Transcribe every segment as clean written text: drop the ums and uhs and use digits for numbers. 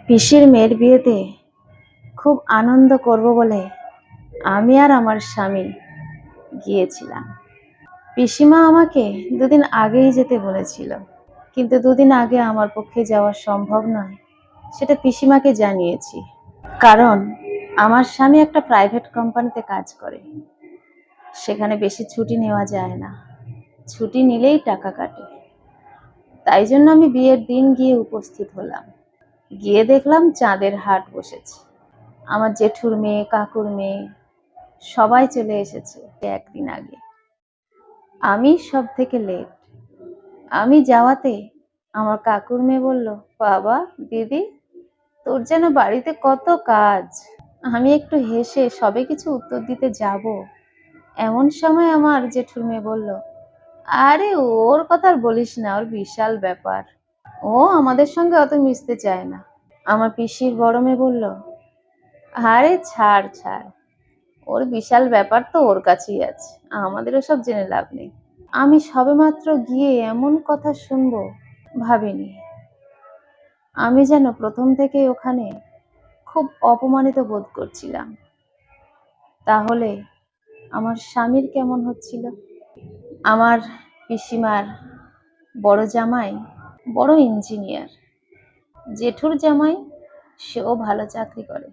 পিসির মেয়ের বিয়েতে খুব আনন্দ করব বলে আমি আর আমার স্বামী গিয়েছিলাম। পিসিমা আমাকে দুদিন আগেই যেতে বলেছিল, কিন্তু দুদিন আগে আমার পক্ষে যাওয়া সম্ভব নয়, সেটা পিসিমাকে জানিয়েছি। কারণ আমার স্বামী একটা প্রাইভেট কোম্পানিতে কাজ করে, সেখানে বেশি ছুটি নেওয়া যায় না, ছুটি নিলেই টাকা কাটে। তাই জন্য আমি বিয়ের দিন গিয়ে উপস্থিত হলাম। গিয়ে দেখলাম চাঁদের হাট বসেছে। আমার জেঠুর মেয়ে, কাকুর মেয়ে সবাই চলে এসেছে একদিন আগে। আমি সব থেকে লেট। আমি যাওয়াতে আমার কাকুর মেয়ে বলল, বাবা দিদি, তোর যেন বাড়িতে কত কাজ। আমি একটু হেসে সবে কিছু উত্তর দিতে যাব, এমন সময় আমার জেঠুর মেয়ে বলল, আরে ওর কথা আর বলিস না, ওর বিশাল ব্যাপার, ও আমাদের সঙ্গে অত মিশতে চায় না। আমার পিসির বড় মেয়ে বলল, আরে ছাড় ছাড়, ওর বিশাল ব্যাপার তো ওর কাছেই আছে, আমাদের ওসব জেনে লাভ নেই। আমি সবেমাত্র গিয়ে এমন কথা শুনবো ভাবিনি। আমি যেন প্রথম থেকে ওখানে খুব অপমানিত বোধ করছিলাম। তাহলে আমার স্বামীর কেমন হচ্ছিল? আমার পিসিমার বড় জামাই বড় ইঞ্জিনিয়ার, জেঠুর জামাই সেও ভালো চাকরি করে,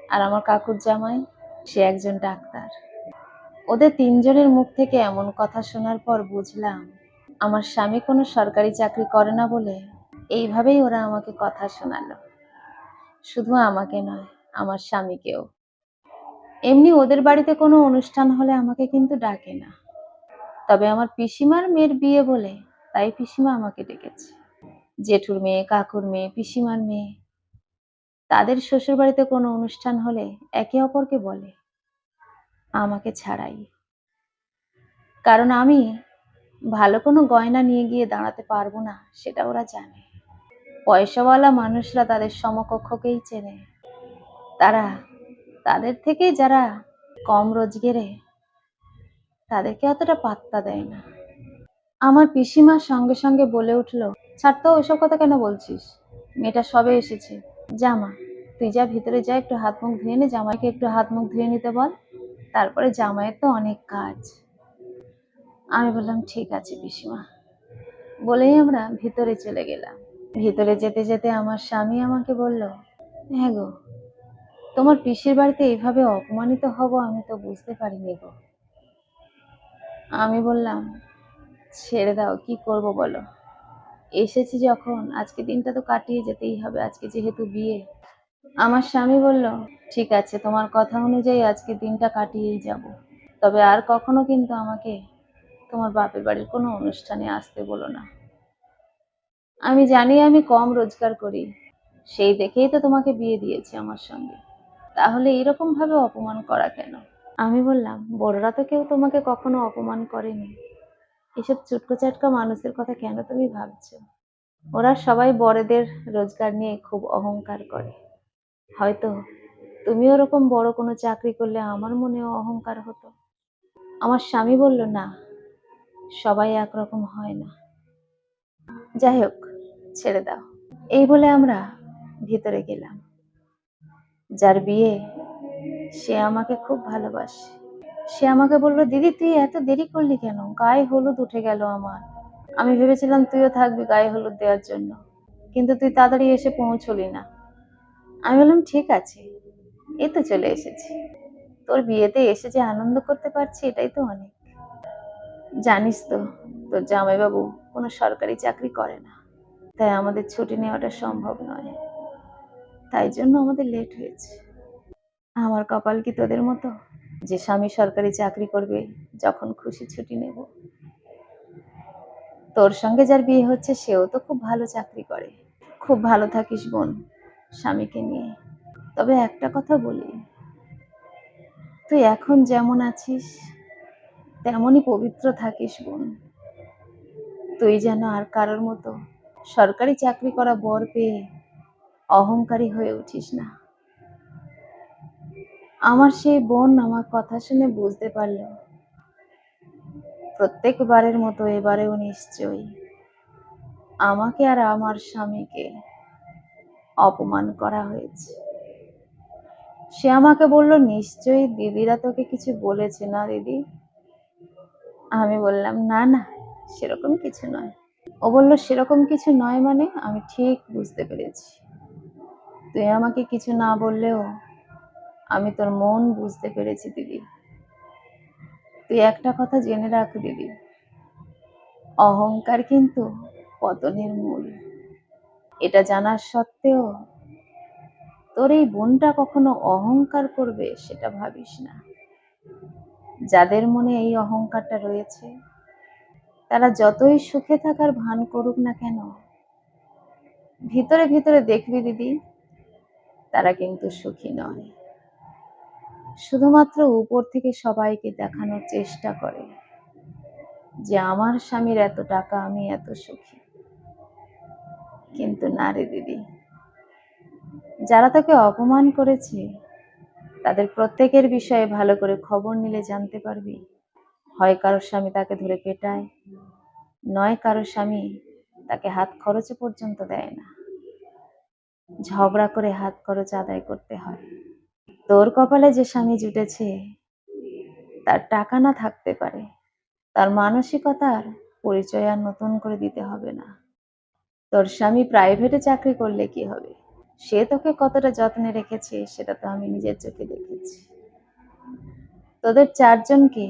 আর আমার কাকুর জামাই সে একজন ডাক্তার। ওদের তিনজনের মুখ থেকে এমন কথা শোনার পর বুঝলাম আমার স্বামী কোনো সরকারি চাকরি করে না বলে এইভাবেই ওরা আমাকে কথা শোনালো। শুধু আমাকে নয়, আমার স্বামীকেও। এমনি ওদের বাড়িতে কোনো অনুষ্ঠান হলে আমাকে কিন্তু ডাকে না, তবে আমার পিসিমার মেয়ের বিয়ে বলে তাই পিসিমা আমাকে ডেকেছে। জেঠুর মেয়ে, কাকুর মেয়ে, পিসিমার মেয়ে তাদের শ্বশুর বাড়িতে কোনো অনুষ্ঠান হলে একে অপরকে বলে, আমাকে ছাড়াই। কারণ আমি ভালো কোনো গয়না নিয়ে গিয়ে দাঁড়াতে পারবো না, সেটা ওরা জানে। পয়সাওয়ালা মানুষরা তাদের সমকক্ষকেই চেনে, তারা তাদের থেকে যারা কম রোজগারে তাদেরকে অতটা পাত্তা দেয় না। আমার পিসিমা সঙ্গে সঙ্গে বলে উঠল, ছাড় তো, ওইসব কথা কেন বলছিস, মেয়েটা সবে এসেছে। জামা, তুই যা ভিতরে যা, একটু হাত মুখ ধুয়ে নে, জামাইকে একটু হাত মুখ ধুয়ে নিতে বল, তারপরে জামাইয়ের তো অনেক কাজ। আমি বললাম, ঠিক আছে পিসিমা, বলেই আমরা ভিতরে চলে গেলাম। ভিতরে যেতে যেতে আমার স্বামী আমাকে বলল, হ্যাঁ গো, তোমার পিসির বাড়িতে এইভাবে অপমানিত হব আমি তো বুঝতে পারিনি গো। আমি বললাম, ছেড়ে দাও, কি করব বলো, এসেছি যখন আজকে দিনটা তো কাটিয়ে যেতেই হবে, আজকে যেহেতু বিয়ে। আমার স্বামী বলল, ঠিক আছে, তোমার কথা অনুযায়ী আজকে দিনটা কাটিয়েই যাব, তবে আর কখনো কিন্তু আমাকে তোমার বাপের বাড়ির কোনো অনুষ্ঠানে আসতে বলো না। আমি জানি আমি কম রোজগার করি, সেই দেখেই তো তোমাকে বিয়ে দিয়েছি আমার সঙ্গে, তাহলে এরকম ভাবে অপমান করা কেন? আমি বললাম, বড়রা তো কেউ তোমাকে কখনো অপমান করেনি, এসব চুটকো চাটকা মানুষদের কথা কেন তুমি ভাবছো? ওরা সবাই বড়দের রোজগার নিয়ে খুব অহংকার করে। হয়তো তুমি ওরকম বড় কোনো চাকরি করলে আমার মনেও অহংকার হতো। আমার স্বামী বলল, না, সবাই একরকম হয় না, যাই হোক, ছেড়ে দাও। এই বলে আমরা ভিতরে গেলাম। যার বিয়ে, সে আমাকে খুব ভালোবাসে। সে আমাকে বলল, দিদি তুই এত দেরি করলি কেন, গায়ে হলুদ উঠে গেল আমার। আমি ভেবেছিলাম তুইও থাকবি গায়ে হলুদ দেওয়ার জন্য, কিন্তু তুই তাড়াতাড়ি এসে পৌঁছলি না। আমি বললাম, ঠিক আছে, এই তো চলে এসেছি, তোর বিয়েতে এসে যে আনন্দ করতে পারছি এটাই তো অনেক। জানিস তো, তোর জামাইবাবু কোনো সরকারি চাকরি করে না, তাই আমাদের ছুটি নেওয়াটা সম্ভব নয়, তাই জন্য আমাদের লেট হয়েছে। আমার কপাল কি তোদের মতো যে স্বামী সরকারি চাকরি করবে, যখন খুশি ছুটি নেব? তোর সঙ্গে যার বিয়ে হচ্ছে সেও তো খুব ভালো চাকরি করে। খুব ভালো থাকিস বোন স্বামীকে নিয়ে। তবে একটা কথা বলি, তুই এখন যেমন আছিস তেমনই পবিত্র থাকিস বোন। তুই যেন আর কারোর মতো সরকারি চাকরি করা বর পেয়ে অহংকারী হয়ে উঠিস না। আমার সেই বোন আমার কথা শুনে বুঝতে পারল, প্রত্যেকবারের মতো এবারেও নিশ্চয়ই আমাকে আর আমার স্বামীকে অপমান করা হয়েছে। সে আমাকে বলল, নিশ্চয়ই দিদিরা তোকে কিছু বলেছে না দিদি? আমি বললাম, না না, সেরকম কিছু নয়। ও বলল, সেরকম কিছু নয় মানে? আমি ঠিক বুঝতে পেরেছি। তুই আমাকে কিছু না বললেও আমি তোর মন বুঝতে পেরেছি দিদি। তুই একটা কথা জেনে রাখ দিদি, অহংকার কিন্তু পতনের মূল। এটা জানার সত্ত্বেও তোর এই বোনটা কখনো অহংকার করবে সেটা ভাবিস না। যাদের মনে এই অহংকারটা রয়েছে, তারা যতই সুখে থাকার ভান করুক না কেন, ভিতরে ভিতরে দেখবি দিদি, তারা কিন্তু সুখী নয়। শুধুমাত্র উপর থেকে সবাইকে দেখানোর চেষ্টা করে যে আমার স্বামীর এত টাকা, আমি এত সুখী। কিন্তু না রে দিদি, যারা তাকে অপমান করেছে তাদের প্রত্যেকের বিষয়ে ভালো করে খবর নিলে জানতে পারবি, হয় কারোর স্বামী তাকে ধরে পেটায়, নয় কারোর স্বামী তাকে হাত খরচে পর্যন্ত দেয় না, ঝগড়া করে হাত খরচ আদায় করতে হয়। তোর কপালে যে স্বামী জুটেছে, তার টাকা না থাকতে পারে, তার মানসিকতার পরিচয় আর নতুন করে দিতে হবে না। তোর স্বামী প্রাইভেটে চাকরি করলে কি হবে? সে তোকে কতটা যত্নে রেখেছে সেটা তো আমি নিজের চোখে দেখেছি। তোদের চারজনকে,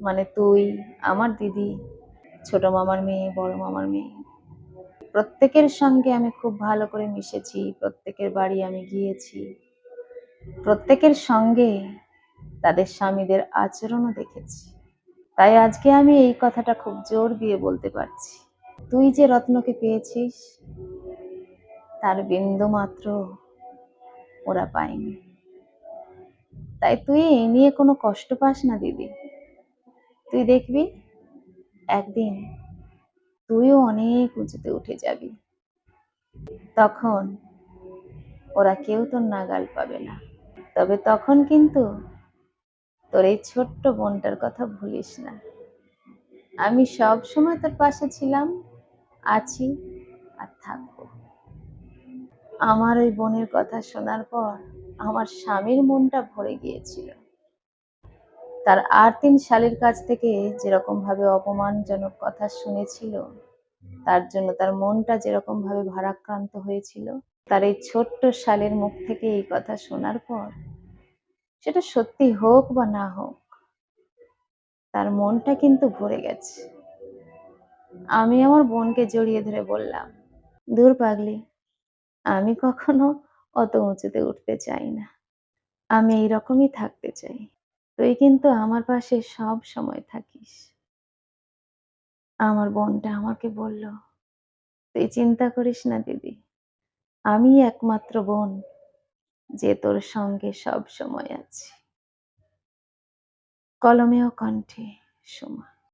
মানে তুই, আমার দিদি, ছোট মামার মেয়ে, বড় মামার মেয়ে, প্রত্যেকের সঙ্গে আমি খুব ভালো করে মিশেছি, প্রত্যেকের বাড়ি আমি গিয়েছি, প্রত্যেকের সঙ্গে তাদের স্বামীদের আচরণও দেখেছি। তাই আজকে আমি এই কথাটা খুব জোর দিয়ে বলতে পারছি, তুই যে রত্নকে পেয়েছিস তার বিন্দু মাত্র ওরা পায়নি। তাই তুই এই নিয়ে কোনো কষ্ট পাস না দিদি। তুই দেখবি একদিন তুইও অনেক উঁচুতে উঠে যাবি, তখন ওরা কেউ তোর নাগাল পাবে না। তবে তখন কিন্তু তোর এই ছোট্ট বোনটার কথা ভুলিস না। আমি সব সময় তোর পাশে ছিলাম, আছি আর থাকবো। আমার ওই বোনের কথা শোনার পর আমার স্বামীর মনটা ভরে গিয়েছিল। তার আর ৩ শালীর কাছ থেকে যেরকম ভাবে অপমানজনক কথা শুনেছিল, তার জন্য তার মনটা যেরকম ভাবে ভারাক্রান্ত হয়েছিল, তার এই ছোট্ট শালীর মুখ থেকে এই কথা শোনার পর, সেটা সত্যি হোক বা না হোক, তার মনটা কিন্তু ভরে গেছে। আমি আমার বোনকে জড়িয়ে ধরে বললাম, দূর পাগলি, আমি কখনো অত উঁচুতে উঠতে চাই না, আমি এইরকমই থাকতে চাই। তুই কিন্তু আমার পাশে সব সময় থাকিস। আমার বোনটা আমাকে বলল, তুই চিন্তা করিস না দিদি, আমি একমাত্র বোন যে তোর সঙ্গে সব সময় আছি। কলমে ও কণ্ঠে, সোমা।